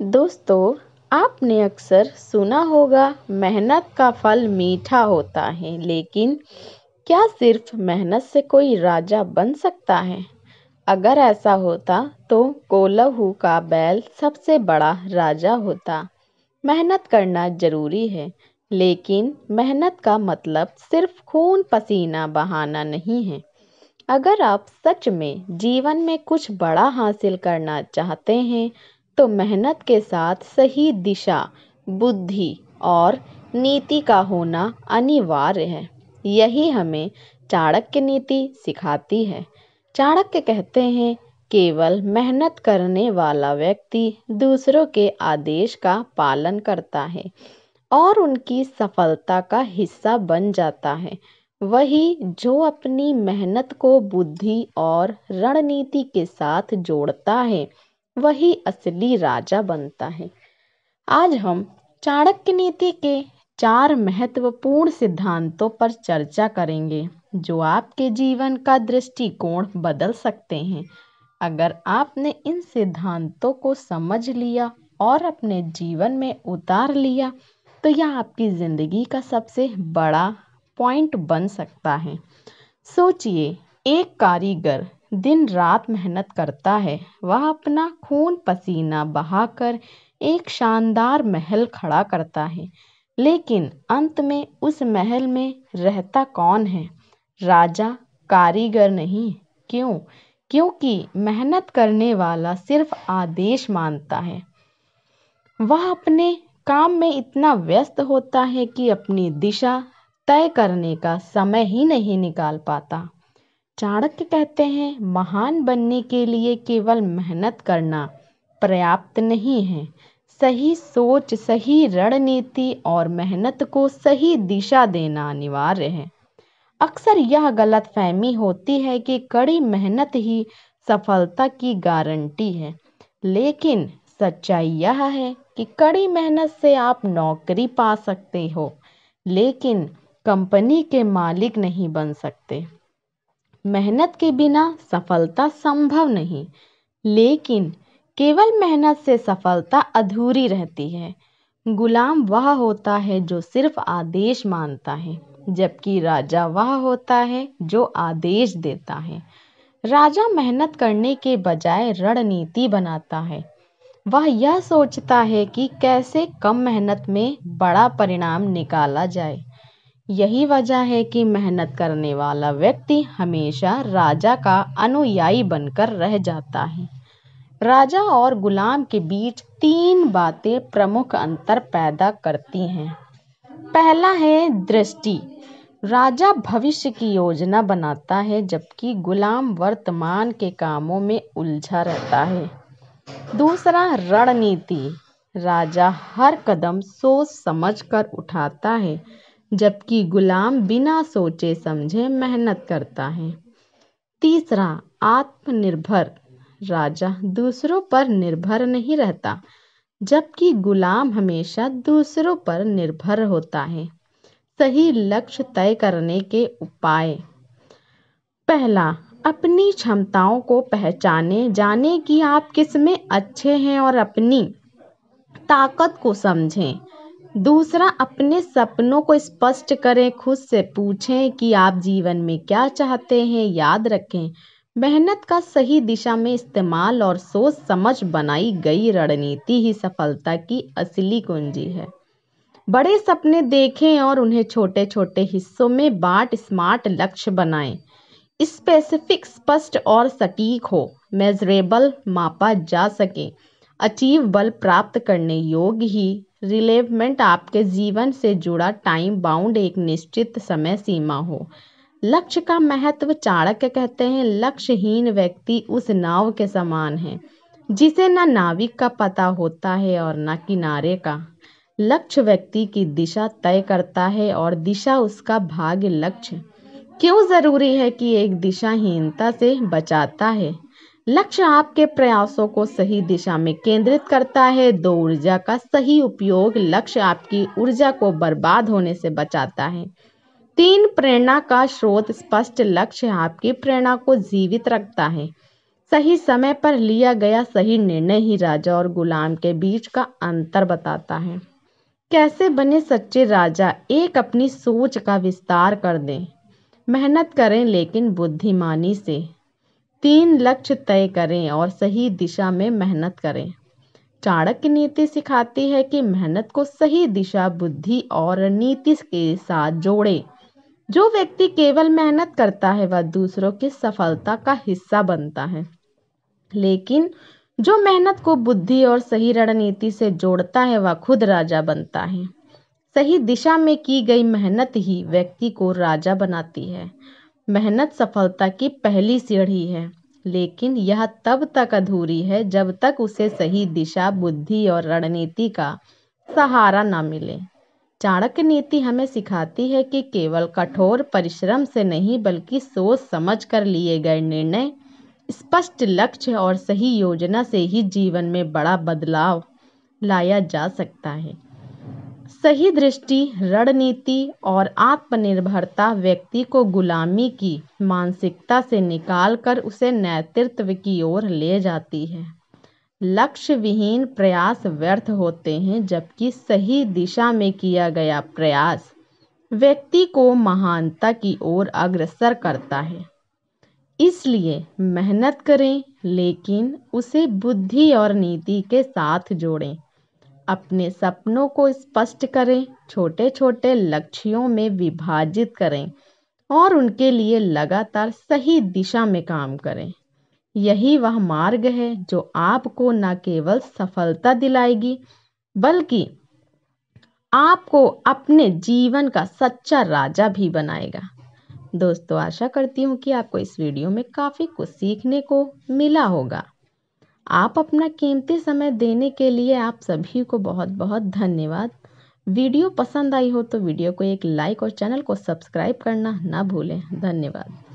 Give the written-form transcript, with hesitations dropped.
दोस्तों, आपने अक्सर सुना होगा मेहनत का फल मीठा होता है, लेकिन क्या सिर्फ मेहनत से कोई राजा बन सकता है? अगर ऐसा होता तो कोल्हू का बैल सबसे बड़ा राजा होता। मेहनत करना जरूरी है, लेकिन मेहनत का मतलब सिर्फ खून पसीना बहाना नहीं है। अगर आप सच में जीवन में कुछ बड़ा हासिल करना चाहते हैं, तो मेहनत के साथ सही दिशा, बुद्धि और नीति का होना अनिवार्य है। यही हमें चाणक्य नीति सिखाती है। चाणक्य कहते हैं, केवल मेहनत करने वाला व्यक्ति दूसरों के आदेश का पालन करता है और उनकी सफलता का हिस्सा बन जाता है। वही जो अपनी मेहनत को बुद्धि और रणनीति के साथ जोड़ता है, वही असली राजा बनता है। आज हम चाणक्य नीति के 4 महत्वपूर्ण सिद्धांतों पर चर्चा करेंगे, जो आपके जीवन का दृष्टिकोण बदल सकते हैं। अगर आपने इन सिद्धांतों को समझ लिया और अपने जीवन में उतार लिया, तो यह आपकी जिंदगी का सबसे बड़ा पॉइंट बन सकता है। सोचिए, एक कारीगर दिन रात मेहनत करता है। वह अपना खून पसीना बहाकर एक शानदार महल खड़ा करता है, लेकिन अंत में उस महल में रहता कौन है? राजा, कारीगर नहीं। क्यों? क्योंकि मेहनत करने वाला सिर्फ आदेश मानता है। वह अपने काम में इतना व्यस्त होता है कि अपनी दिशा तय करने का समय ही नहीं निकाल पाता। चाणक्य कहते हैं, महान बनने के लिए केवल मेहनत करना पर्याप्त नहीं है। सही सोच, सही रणनीति और मेहनत को सही दिशा देना अनिवार्य है। अक्सर यह गलतफहमी होती है कि कड़ी मेहनत ही सफलता की गारंटी है, लेकिन सच्चाई यह है कि कड़ी मेहनत से आप नौकरी पा सकते हो, लेकिन कंपनी के मालिक नहीं बन सकते। मेहनत के बिना सफलता संभव नहीं, लेकिन केवल मेहनत से सफलता अधूरी रहती है। गुलाम वह होता है जो सिर्फ आदेश मानता है, जबकि राजा वह होता है जो आदेश देता है। राजा मेहनत करने के बजाय रणनीति बनाता है। वह यह सोचता है कि कैसे कम मेहनत में बड़ा परिणाम निकाला जाए। यही वजह है कि मेहनत करने वाला व्यक्ति हमेशा राजा का अनुयायी बनकर रह जाता है। राजा और गुलाम के बीच 3 बातें प्रमुख अंतर पैदा करती हैं। पहला है दृष्टि। राजा भविष्य की योजना बनाता है, जबकि गुलाम वर्तमान के कामों में उलझा रहता है। दूसरा, रणनीति। राजा हर कदम सोच समझ कर उठाता है, जबकि गुलाम बिना सोचे समझे मेहनत करता है। तीसरा, आत्मनिर्भर। राजा दूसरों पर निर्भर नहीं रहता, जबकि गुलाम हमेशा दूसरों पर निर्भर होता है। सही लक्ष्य तय करने के उपाय। पहला, अपनी क्षमताओं को पहचाने, जाने कि आप किस में अच्छे हैं और अपनी ताकत को समझें। दूसरा, अपने सपनों को स्पष्ट करें, खुद से पूछें कि आप जीवन में क्या चाहते हैं। याद रखें, मेहनत का सही दिशा में इस्तेमाल और सोच समझ बनाई गई रणनीति ही सफलता की असली कुंजी है। बड़े सपने देखें और उन्हें छोटे छोटे हिस्सों में बांट स्मार्ट लक्ष्य बनाएं। स्पेसिफिक, स्पष्ट और सटीक हो, मेजरेबल, मापा जा सके, अचीवेबल, प्राप्त करने योग्य ही, रिलेवेंट, आपके जीवन से जुड़ा, टाइम बाउंड, एक निश्चित समय सीमा हो। लक्ष्य का महत्व। चाणक्य कहते हैं, लक्ष्यहीन व्यक्ति उस नाव के समान है जिसे न नाविक का पता होता है और न किनारे का। लक्ष्य व्यक्ति की दिशा तय करता है और दिशा उसका भाग्य। लक्ष्य क्यों जरूरी है कि एक दिशाहीनता से बचाता है? लक्ष्य आपके प्रयासों को सही दिशा में केंद्रित करता है। 2, ऊर्जा का सही उपयोग। लक्ष्य आपकी ऊर्जा को बर्बाद होने से बचाता है। 3, प्रेरणा का स्रोत। स्पष्ट लक्ष्य आपकी प्रेरणा को जीवित रखता है। सही समय पर लिया गया सही निर्णय ही राजा और गुलाम के बीच का अंतर बताता है। कैसे बने सच्चे राजा? एक, अपनी सोच का विस्तार कर दें, मेहनत करें लेकिन बुद्धिमानी से। 3, लक्ष्य तय करें और सही दिशा में मेहनत करें। चाणक्य नीति सिखाती है कि मेहनत को सही दिशा, बुद्धि और नीति के साथ जोड़े। जो व्यक्ति केवल मेहनत करता है वह दूसरों की सफलता का हिस्सा बनता है, लेकिन जो मेहनत को बुद्धि और सही रणनीति से जोड़ता है वह खुद राजा बनता है। सही दिशा में की गई मेहनत ही व्यक्ति को राजा बनाती है। मेहनत सफलता की पहली सीढ़ी है, लेकिन यह तब तक अधूरी है जब तक उसे सही दिशा, बुद्धि और रणनीति का सहारा न मिले। चाणक्य नीति हमें सिखाती है कि केवल कठोर परिश्रम से नहीं बल्कि सोच समझ कर लिए गए निर्णय, स्पष्ट लक्ष्य और सही योजना से ही जीवन में बड़ा बदलाव लाया जा सकता है। सही दृष्टि, रणनीति और आत्मनिर्भरता व्यक्ति को गुलामी की मानसिकता से निकालकर उसे नेतृत्व की ओर ले जाती है। लक्ष्य विहीन प्रयास व्यर्थ होते हैं, जबकि सही दिशा में किया गया प्रयास व्यक्ति को महानता की ओर अग्रसर करता है। इसलिए मेहनत करें, लेकिन उसे बुद्धि और नीति के साथ जोड़ें। अपने सपनों को स्पष्ट करें, छोटे छोटे लक्ष्यों में विभाजित करें और उनके लिए लगातार सही दिशा में काम करें। यही वह मार्ग है जो आपको न केवल सफलता दिलाएगी बल्कि आपको अपने जीवन का सच्चा राजा भी बनाएगा। दोस्तों, आशा करती हूँ कि आपको इस वीडियो में काफ़ी कुछ सीखने को मिला होगा। आप अपना कीमती समय देने के लिए आप सभी को बहुत बहुत धन्यवाद। वीडियो पसंद आई हो तो वीडियो को एक लाइक और चैनल को सब्सक्राइब करना ना भूलें। धन्यवाद।